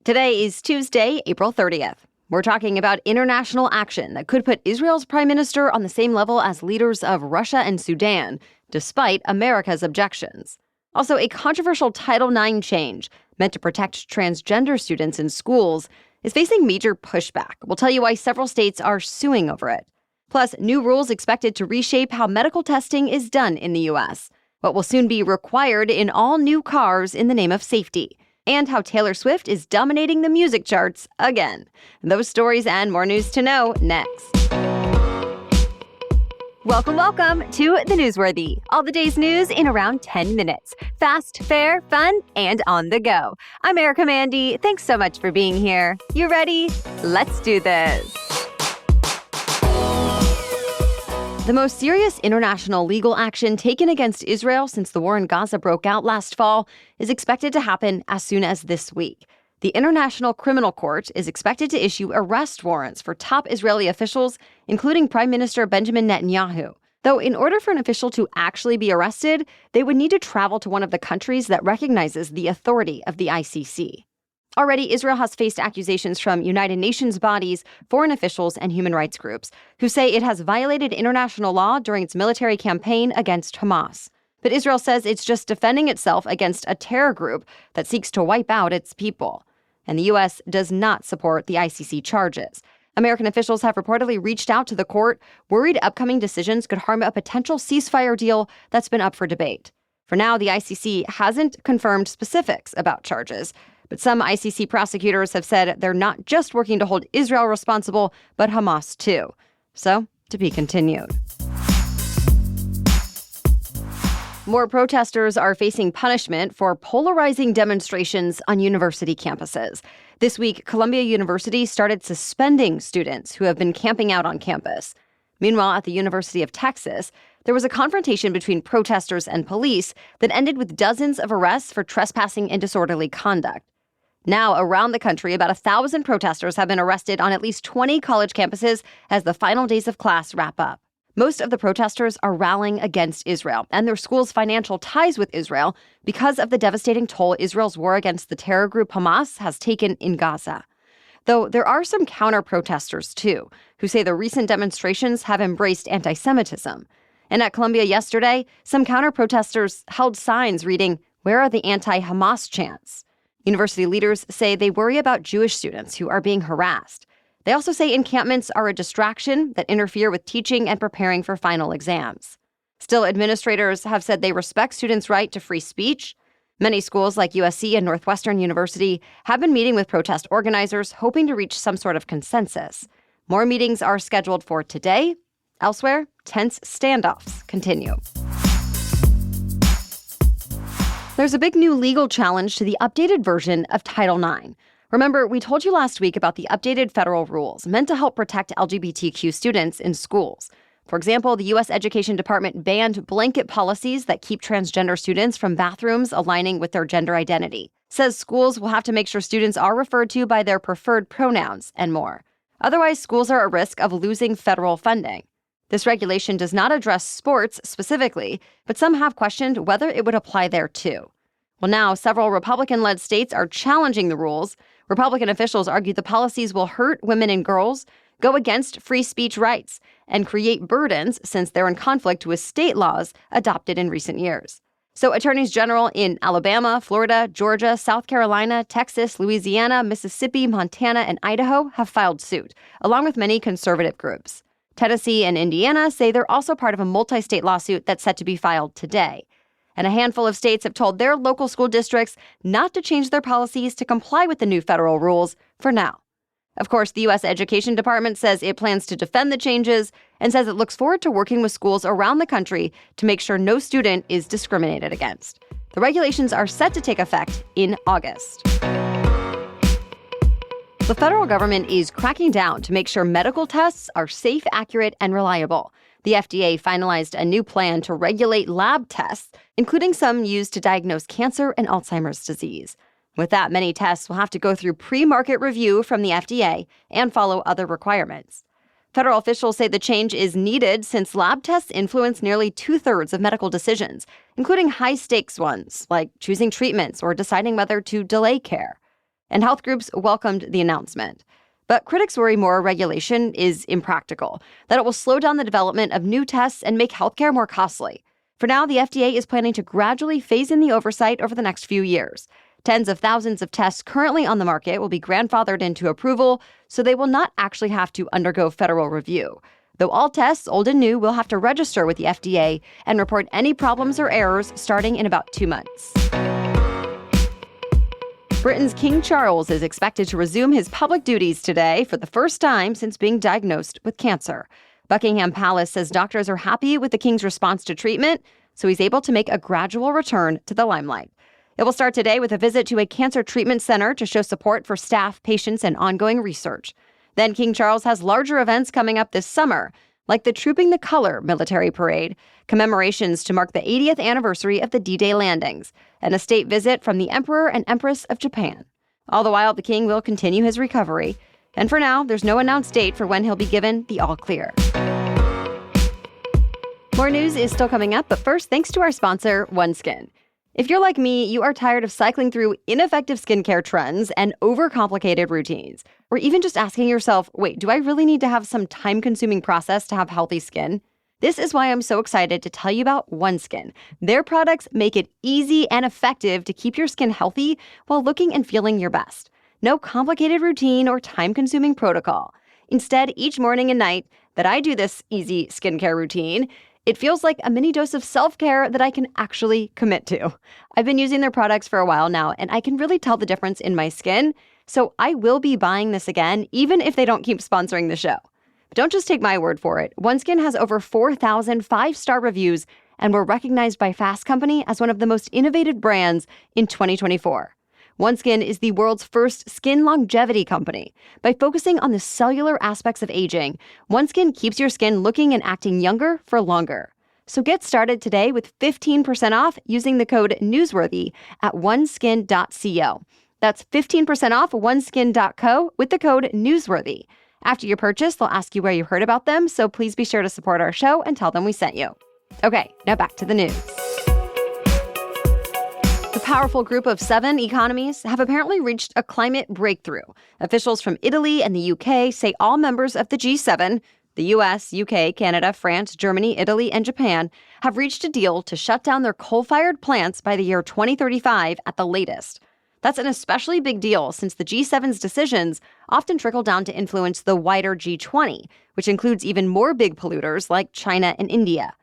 Today is Tuesday, April 30th. We're talking about international action that could put Israel's prime minister on the same level as leaders of Russia and Sudan, despite America's objections. Also, a controversial Title IX change meant to protect transgender students in schools is facing major pushback. We'll tell you why several states are suing over it. Plus, new rules expected to reshape how medical testing is done in the U.S., what will soon be required in all new cars in the name of safety, and how Taylor Swift is dominating the music charts again. Those stories and more news to know next. Welcome to The Newsworthy. All the day's news in around 10 minutes. Fast, fair, fun, and on the go. I'm Erica Mandy. Thanks so much for being here. You ready? Let's do this. The most serious international legal action taken against Israel since the war in Gaza broke out last fall is expected to happen as soon as this week. The International Criminal Court is expected to issue arrest warrants for top Israeli officials, including Prime Minister Benjamin Netanyahu. Though in order for an official to actually be arrested, they would need to travel to one of the countries that recognizes the authority of the ICC. Already, Israel has faced accusations from United Nations bodies, foreign officials, and human rights groups who say it has violated international law during its military campaign against Hamas. But Israel says it's just defending itself against a terror group that seeks to wipe out its people. And the U.S. does not support the ICC charges. American officials have reportedly reached out to the court, worried upcoming decisions could harm a potential ceasefire deal that's been up for debate. For now, the ICC hasn't confirmed specifics about charges. But some ICC prosecutors have said they're not just working to hold Israel responsible, but Hamas too. So, to be continued. More protesters are facing punishment for polarizing demonstrations on university campuses. This week, Columbia University started suspending students who have been camping out on campus. Meanwhile, at the University of Texas, there was a confrontation between protesters and police that ended with dozens of arrests for trespassing and disorderly conduct. Now, around the country, about 1,000 protesters have been arrested on at least 20 college campuses as the final days of class wrap up. Most of the protesters are rallying against Israel and their school's financial ties with Israel because of the devastating toll Israel's war against the terror group Hamas has taken in Gaza. Though there are some counter-protesters, too, who say the recent demonstrations have embraced anti-Semitism. And at Columbia yesterday, some counter-protesters held signs reading, "Where are the anti-Hamas chants?" University leaders say they worry about Jewish students who are being harassed. They also say encampments are a distraction that interfere with teaching and preparing for final exams. Still, administrators have said they respect students' right to free speech. Many schools like USC and Northwestern University have been meeting with protest organizers, hoping to reach some sort of consensus. More meetings are scheduled for today. Elsewhere, tense standoffs continue. There's a big new legal challenge to the updated version of Title IX. Remember, we told you last week about the updated federal rules meant to help protect LGBTQ students in schools. For example, the U.S. Education Department banned blanket policies that keep transgender students from bathrooms aligning with their gender identity. Says schools will have to make sure students are referred to by their preferred pronouns and more. Otherwise, schools are at risk of losing federal funding. This regulation does not address sports specifically, but some have questioned whether it would apply there too. Well, now several Republican-led states are challenging the rules. Republican officials argue the policies will hurt women and girls, go against free speech rights, and create burdens since they're in conflict with state laws adopted in recent years. So attorneys general in Alabama, Florida, Georgia, South Carolina, Texas, Louisiana, Mississippi, Montana, and Idaho have filed suit, along with many conservative groups. Tennessee and Indiana say they're also part of a multi-state lawsuit that's set to be filed today. And a handful of states have told their local school districts not to change their policies to comply with the new federal rules for now. Of course, the U.S. Education Department says it plans to defend the changes and says it looks forward to working with schools around the country to make sure no student is discriminated against. The regulations are set to take effect in August. The federal government is cracking down to make sure medical tests are safe, accurate, and reliable. The FDA finalized a new plan to regulate lab tests, including some used to diagnose cancer and Alzheimer's disease. With that, many tests will have to go through pre-market review from the FDA and follow other requirements. Federal officials say the change is needed since lab tests influence nearly 2/3 of medical decisions, including high-stakes ones like choosing treatments or deciding whether to delay care. and health groups welcomed the announcement. But critics worry more regulation is impractical, that it will slow down the development of new tests and make healthcare more costly. For now, the FDA is planning to gradually phase in the oversight over the next few years. Tens of thousands of tests currently on the market will be grandfathered into approval, so they will not actually have to undergo federal review. Though all tests, old and new, will have to register with the FDA and report any problems or errors starting in about 2 months. Britain's King Charles is expected to resume his public duties today for the first time since being diagnosed with cancer. Buckingham Palace says doctors are happy with the king's response to treatment, so he's able to make a gradual return to the limelight. It will start today with a visit to a cancer treatment center to show support for staff, patients, and ongoing research. Then King Charles has larger events coming up this summer, like the Trooping the Color military parade, commemorations to mark the 80th anniversary of the D-Day landings, and a state visit from the Emperor and Empress of Japan. All the while, the king will continue his recovery. And for now, there's no announced date for when he'll be given the all-clear. More news is still coming up, but first, thanks to our sponsor, OneSkin. If you're like me, you are tired of cycling through ineffective skincare trends and overcomplicated routines, or even just asking yourself, wait, do I really need to have some time-consuming process to have healthy skin? This is why I'm so excited to tell you about OneSkin. Their products make it easy and effective to keep your skin healthy while looking and feeling your best. No complicated routine or time-consuming protocol. Instead, each morning and night that I do this easy skincare routine, it feels like a mini dose of self-care that I can actually commit to. I've been using their products for a while now, and I can really tell the difference in my skin, so I will be buying this again, even if they don't keep sponsoring the show. But don't just take my word for it. OneSkin has over 4,000 five-star reviews and were recognized by Fast Company as one of the most innovative brands in 2024. OneSkin is the world's first skin longevity company. By focusing on the cellular aspects of aging, OneSkin keeps your skin looking and acting younger for longer. So get started today with 15% off using the code newsworthy at oneskin.co. That's 15% off oneskin.co with the code newsworthy. After your purchase, they'll ask you where you heard about them, so please be sure to support our show and tell them we sent you. Okay, now back to the news. The powerful group of 7 economies have apparently reached a climate breakthrough. Officials from Italy and the UK say all members of the G7, the US, UK, Canada, France, Germany, Italy, and Japan, have reached a deal to shut down their coal-fired plants by the year 2035 at the latest. That's an especially big deal since the G7's decisions often trickle down to influence the wider G20, which includes even more big polluters like China and India.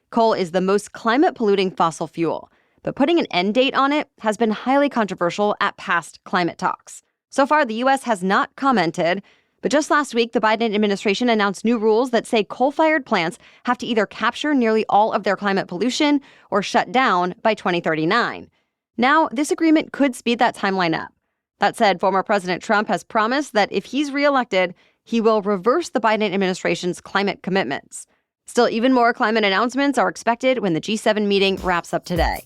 Coal is the most climate-polluting fossil fuel, but putting an end date on it has been highly controversial at past climate talks. So far, the U.S. has not commented, but just last week, the Biden administration announced new rules that say coal-fired plants have to either capture nearly all of their climate pollution or shut down by 2039. Now, this agreement could speed that timeline up. That said, former President Trump has promised that if he's reelected, he will reverse the Biden administration's climate commitments. Still, even more climate announcements are expected when the G7 meeting wraps up today.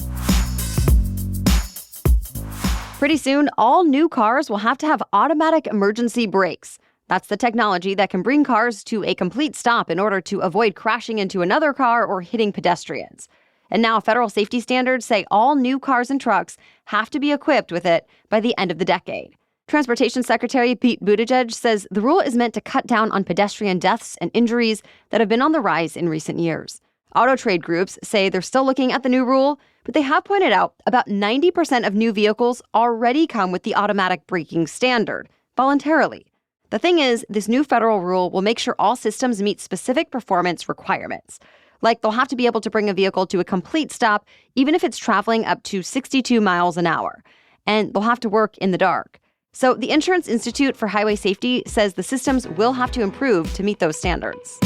Pretty soon, all new cars will have to have automatic emergency brakes. That's the technology that can bring cars to a complete stop in order to avoid crashing into another car or hitting pedestrians. And now federal safety standards say all new cars and trucks have to be equipped with it by the end of the decade. Transportation Secretary Pete Buttigieg says the rule is meant to cut down on pedestrian deaths and injuries that have been on the rise in recent years. Auto trade groups say they're still looking at the new rule, but they have pointed out about 90% of new vehicles already come with the automatic braking standard, voluntarily. The thing is, this new federal rule will make sure all systems meet specific performance requirements. Like they'll have to be able to bring a vehicle to a complete stop, even if it's traveling up to 62 miles an hour. And they'll have to work in the dark. So the Insurance Institute for Highway Safety says the systems will have to improve to meet those standards.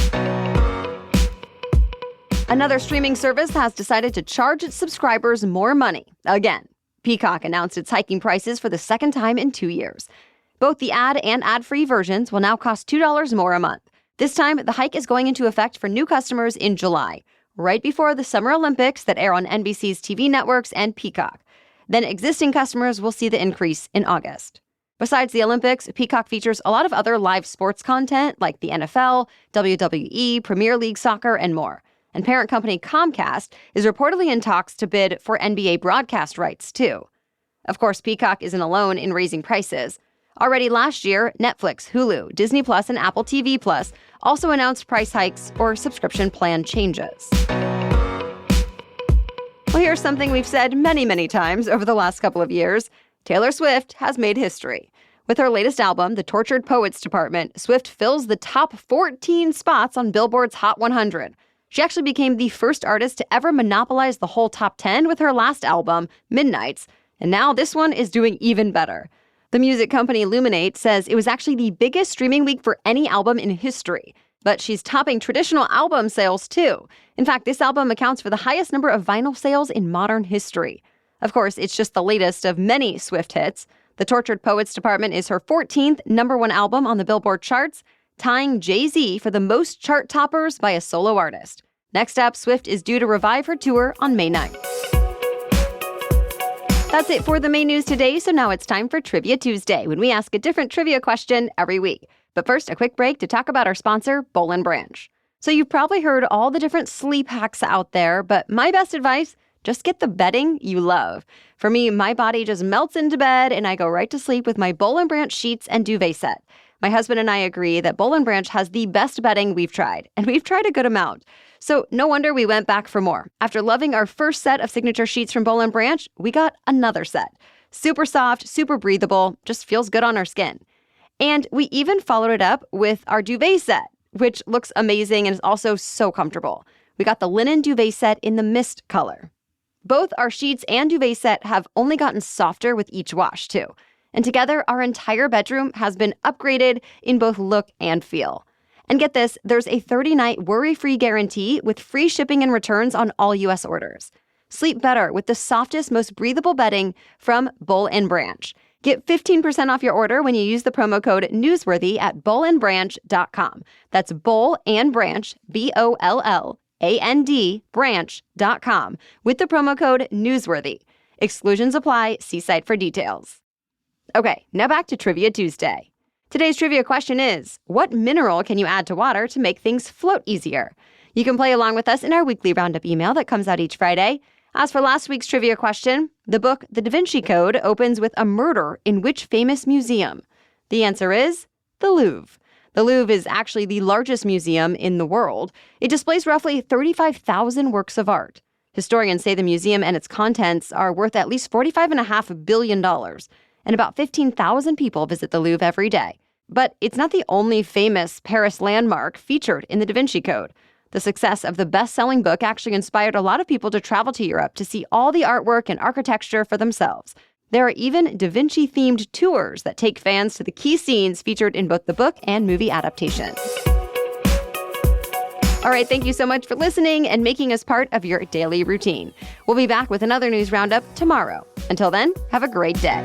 Another streaming service has decided to charge its subscribers more money. Again, Peacock announced it's hiking prices for the second time in 2 years. Both the ad and ad-free versions will now cost $2 more a month. This time, the hike is going into effect for new customers in July, right before the Summer Olympics that air on NBC's TV networks and Peacock. Then existing customers will see the increase in August. Besides the Olympics, Peacock features a lot of other live sports content like the NFL, WWE, Premier League Soccer, and more. And parent company Comcast is reportedly in talks to bid for NBA broadcast rights, too. Of course, Peacock isn't alone in raising prices. Already last year, Netflix, Hulu, Disney Plus, and Apple TV Plus also announced price hikes or subscription plan changes. Well, here's something we've said many, many times over the last couple of years. Taylor Swift has made history. With her latest album, The Tortured Poets Department, Swift fills the top 14 spots on Billboard's Hot 100. She actually became the first artist to ever monopolize the whole top 10 with her last album, Midnights, and now this one is doing even better. The music company Luminate says it was actually the biggest streaming week for any album in history. But she's topping traditional album sales too. In fact, this album accounts for the highest number of vinyl sales in modern history. Of course, it's just the latest of many Swift hits. The Tortured Poets Department is her 14th #1 album on the Billboard charts, tying Jay-Z for the most chart toppers by a solo artist. Next up, Swift is due to revive her tour on May 9th. That's it for the main news today, so now it's time for Trivia Tuesday, when we ask a different trivia question every week. But first, a quick break to talk about our sponsor, Boll & Branch. So you've probably heard all the different sleep hacks out there, but my best advice, just get the bedding you love. For me, my body just melts into bed and I go right to sleep with my Boll & Branch sheets and duvet set. My husband and I agree that Boll & Branch has the best bedding we've tried, and we've tried a good amount. So no wonder we went back for more. After loving our first set of signature sheets from Boll & Branch, we got another set. Super soft, super breathable, just feels good on our skin. And we even followed it up with our duvet set, which looks amazing and is also so comfortable. We got the linen duvet set in the mist color. Both our sheets and duvet set have only gotten softer with each wash, too. And together, our entire bedroom has been upgraded in both look and feel. And get this, there's a 30-night worry-free guarantee with free shipping and returns on all U.S. orders. Sleep better with the softest, most breathable bedding from Boll & Branch. Get 15% off your order when you use the promo code Newsworthy at bollandbranch.com. That's Boll and Branch, BOLLAND, branch.com, with the promo code Newsworthy. Exclusions apply. See site for details. Okay, now back to Trivia Tuesday. Today's trivia question is, what mineral can you add to water to make things float easier? You can play along with us in our weekly roundup email that comes out each Friday. As for last week's trivia question, the book The Da Vinci Code opens with a murder in which famous museum? The answer is the Louvre. The Louvre is actually the largest museum in the world. It displays roughly 35,000 works of art. Historians say the museum and its contents are worth at least $45.5 billion, and about 15,000 people visit the Louvre every day. But it's not the only famous Paris landmark featured in the Da Vinci Code. The success of the best-selling book actually inspired a lot of people to travel to Europe to see all the artwork and architecture for themselves. There are even Da Vinci-themed tours that take fans to the key scenes featured in both the book and movie adaptations. All right, thank you so much for listening and making us part of your daily routine. We'll be back with another news roundup tomorrow. Until then, have a great day.